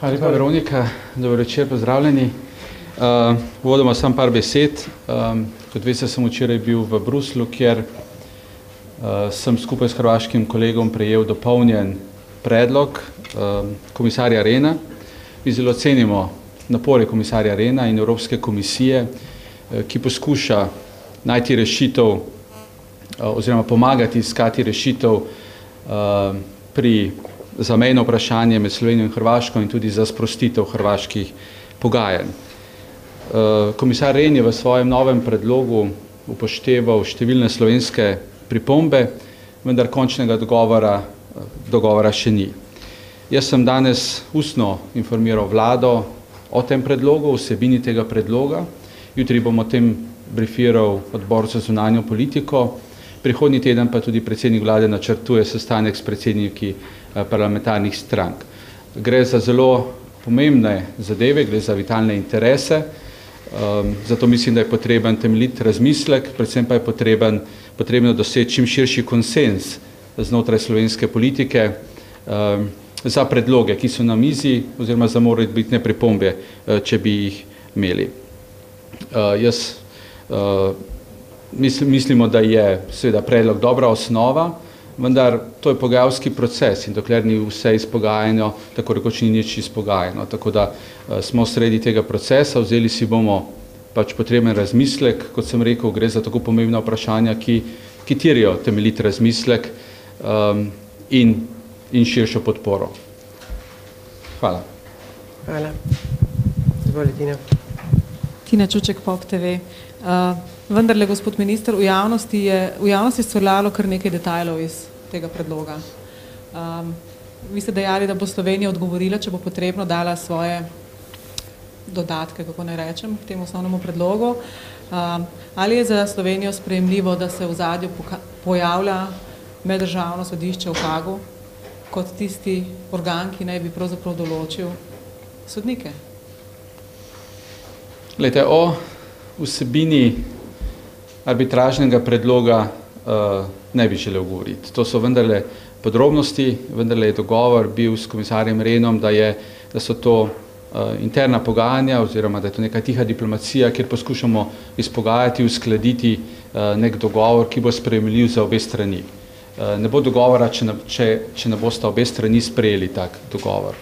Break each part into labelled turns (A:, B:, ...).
A: Hvala lepa, Veronika. Dobro večer, pozdravljeni. Uvodoma samo par besed. Kot veste, sem včeraj bil v Bruslju, kjer sem skupaj s hrvaškim kolegom prejel dopolnjen predlog komisarja Rehna. Mi zelo cenimo napore komisarja Rehna in Evropske komisije, ki poskuša najti rešitev oziroma pomagati iskati rešitev pri zamejno vprašanje med Slovenijo in Hrvaško in tudi za sprostitev hrvaških pogajanj. Komisar Rehn je v svojem novem predlogu upošteval številne slovenske pripombe, vendar končnega dogovora še ni. Jaz sem danes ustno informiral vlado o tem predlogu, vsebini tega predloga. Jutri bom o tem brifiral odbor za zunanjo politiko. Prihodnji teden pa tudi predsednik vlade načrtuje sestanek s predsedniki parlamentarnih strank. Gre za zelo pomembne zadeve, gre za vitalne interese, zato mislim, da je potreben temeljit razmislek, predvsem pa je potrebno doseči čim širši konsens znotraj slovenske politike za predloge, ki so na mizi oziroma za morebitne pripombe, če bi jih imeli. Mislimo, da je seveda predlog dobra osnova, vendar to je pogajalski proces in dokler ni vse izpogajano, tako rekoč ni nič izpogajano. Tako da smo sredi tega procesa, vzeli si bomo pač potreben razmislek, kot sem rekel, gre za tako pomembna vprašanja, ki terjajo temeljit razmislek in širšo podporo. Hvala.
B: Hvala. Izvoli, Tina.
C: Tina Čuček, POP TV. Vendarle, gospod minister, v javnosti stvarjalo kar nekaj detajlov iz tega predloga. Vi ste dejali, da bo Slovenija odgovorila, če bo potrebno, dala svoje dodatke, kako naj rečem, k temu osnovnemu predlogu. Ali je za Slovenijo sprejemljivo, da se v ozadju pojavlja meddržavno sodišče v Haagu kot tisti organ, ki naj bi pravzaprav določil sodnike?
A: Glejte, o vsebini arbitražnega predloga ne bi želel govoriti. To so vendarle podrobnosti, vendarle je dogovor bil s komisarjem Rehnom, da so to interna pogajanja oziroma da je to neka tiha diplomacija, kjer poskušamo izpogajati, uskladiti nek dogovor, ki bo sprejemljiv za obe strani. Ne bo dogovora, če ne bosta obe strani sprejeli tak dogovor.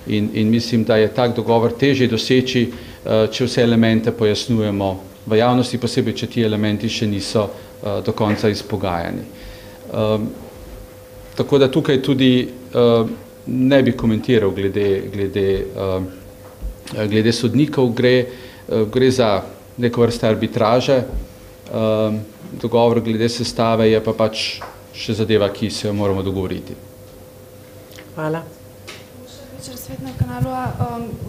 A: In mislim, da je tak dogovor težje doseči, če vse elemente pojasnjujemo v javnosti, posebej, če ti elementi še niso do konca izpogajani. Tako da tukaj tudi ne bi komentiral glede sodnikov, gre za neko vrste arbitraže, dogovor glede sestave je pa pač še zadeva, ki se jo moramo dogovoriti.
B: Hvala.
D: Večer, Svet na kanalu.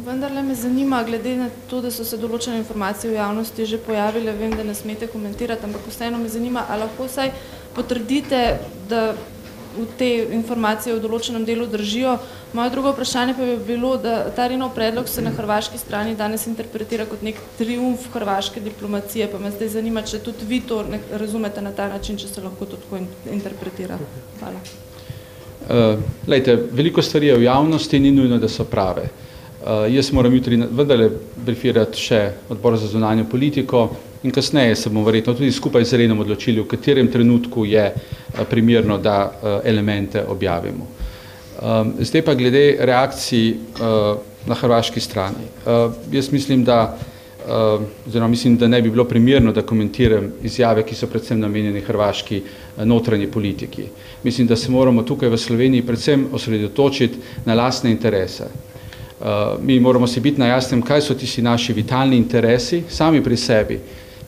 D: Vendarle me zanima, glede na to, da so se določene informacije v javnosti že pojavile, vem, da ne smete komentirati, ampak vseeno me zanima, ali lahko vsaj potrdite, da v te informacije v določenem delu držijo. Moje drugo vprašanje pa bi bilo, da ta Rehnov predlog se na hrvaški strani danes interpretira kot nek triumf hrvaške diplomacije, pa me zdaj zanima, če tudi vi to razumete na ta način, če se lahko to tako interpretira. Hvala.
A: Lejte, veliko stvari je v javnosti, ni nujno, da so prave. Jaz moram jutri vendarle brifirati še odbor za zunanjo politiko in kasneje se bomo verjetno tudi skupaj z Rehnom odločili, v katerem trenutku je primerno, da elemente objavimo. Zdaj pa glede reakcij na hrvaški strani. Jaz mislim, da ne bi bilo primerno, da komentiram izjave, ki so predvsem namenjeni hrvaški notranji politiki. Mislim, da se moramo tukaj v Sloveniji predvsem osredotočiti na lastne interese. Mi moramo si biti na jasnem, kaj so tisti naši vitalni interesi, sami pri sebi,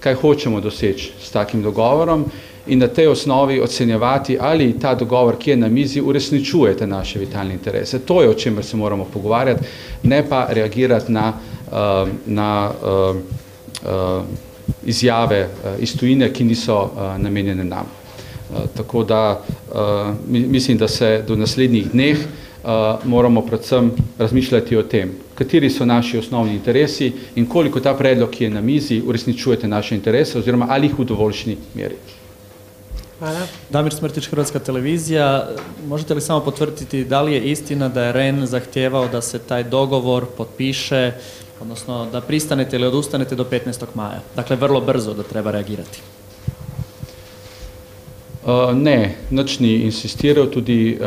A: kaj hočemo doseči s takim dogovorom in na tej osnovi ocenjevati, ali ta dogovor, ki je na mizi, uresničuje te naše vitalne interese. To je, o čemer se moramo pogovarjati, ne pa reagirati na izjave iz tujine, ki niso namenjene nam. Tako da mislim, da se do naslednjih dneh moramo predvsem razmišljati o tem, kateri so naši osnovni interesi in koliko ta predlog, ki je na mizi, uresničuje te naše interese oziroma ali jih v dovoljšni meri.
B: Hvala.
E: Damir Smrtić, Hrvatska televizija. Možete li samo potvrditi da li je istina da je REN zahtijevao da se taj dogovor potpiše, odnosno da pristanete ili odustanete do 15. maja? Dakle, vrlo brzo da treba reagirati.
A: Ne, nič ni insistiral, tudi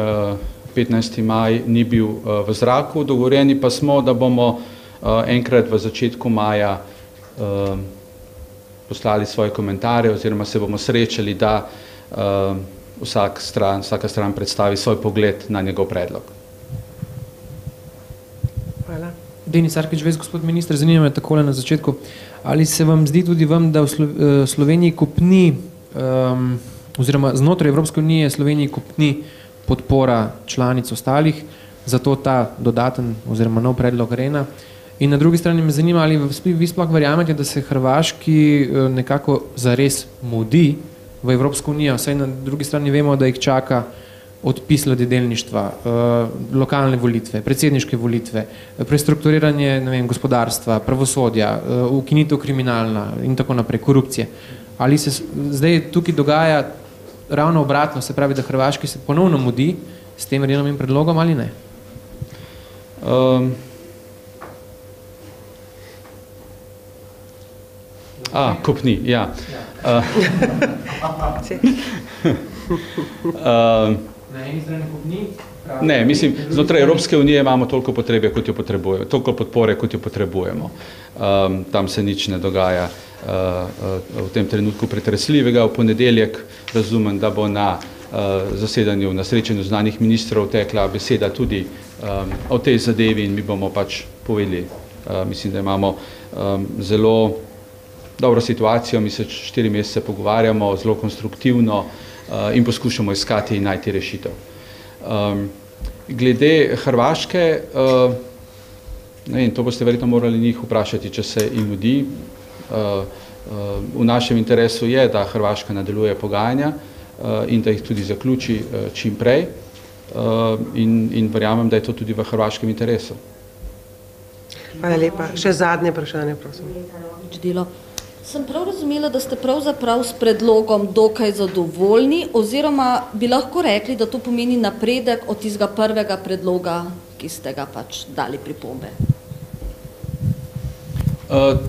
A: 15. maj ni bil v zraku, dogovorjeni pa smo, da bomo enkrat v začetku maja poslali svoje komentarje oziroma se bomo srečali, da vsaka stran predstavi svoj pogled na njegov predlog.
B: Hvala.
F: Denis Arkič, Vez, gospod minister, zanima me takole na začetku. Ali se vam zdi tudi vam, da v Sloveniji kopni, oziroma znotraj Evropske unije Sloveniji kopni podpora članic ostalih, zato ta dodaten oziroma nov predlog REN-a? In na drugi strani me zanima, ali vi sploh verjamete, da se Hrvaški nekako zares mudi v Evropsko unijo, saj na drugi strani vemo, da jih čaka odpis ladjedelništva, lokalne volitve, predsedniške volitve, prestrukturiranje, ne vem, gospodarstva, pravosodja, ukinitev kriminalna in tako naprej, korupcije. Ali se zdaj tukaj dogaja ravno obratno, se pravi, da Hrvaški se ponovno mudi s tem REN-ovim predlogom ali ne?
A: Kopni, ja.
F: Na eni strani kopni?
A: Ne, mislim, znotraj Evropske unije imamo toliko potrebe, kot jo potrebujemo, toliko podpore, kot jo potrebujemo. Tam se nič ne dogaja v tem trenutku pretresljivega. V ponedeljek razumem, da bo na zasedanju, na srečanju znanih ministrov tekla beseda tudi o tej zadevi in mi bomo pač povedali. Mislim, da imamo zelo dobro situacijo, mi se 4 mesece pogovarjamo, zelo konstruktivno in poskušamo iskati in najti rešitev. Glede Hrvaške, to boste verjetno morali njih vprašati, če se jim mudi. V našem interesu je, da Hrvaška nadaljuje pogajanja in da jih tudi zaključi čim prej in verjamem, da je to tudi v hrvaškem interesu.
B: Hvala lepa. Še zadnje vprašanje, prosim.
G: Sem prav razumela, da ste pravzaprav s predlogom dokaj zadovoljni oziroma bi lahko rekli, da to pomeni napredek od tistega prvega predloga, ki ste ga pač dali pripombe?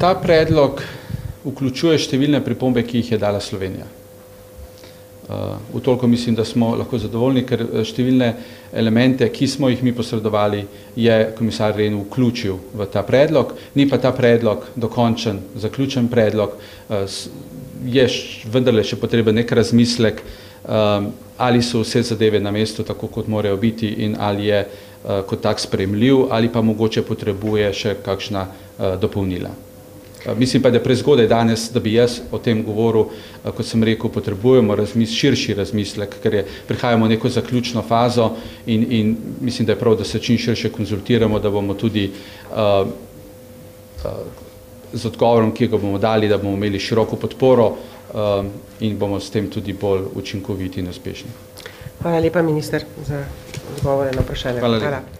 A: Ta predlog vključuje številne pripombe, ki jih je dala Slovenija. V toliko mislim, da smo lahko zadovoljni, ker številne elemente, ki smo jih mi posredovali, je komisar REN vključil v ta predlog. Ni pa ta predlog dokončen, zaključen predlog, je vendarle še potreben nek razmislek, ali so vse zadeve na mestu tako, kot morajo biti in ali je kot tak sprejemljiv, ali pa mogoče potrebuje še kakšna dopolnila. Mislim pa, da je prezgodaj danes, da bi jaz o tem govoril, kot sem rekel, potrebujemo širši razmislek, ker prihajamo v neko zaključno fazo in mislim, da je prav, da se čim širše konzultiramo, da bomo tudi z odgovorom, ki ga bomo dali, da bomo imeli široko podporo in bomo s tem tudi bolj učinkoviti in uspešni.
B: Hvala lepa, minister, za odgovore na vprašanje.
A: Hvala lepa.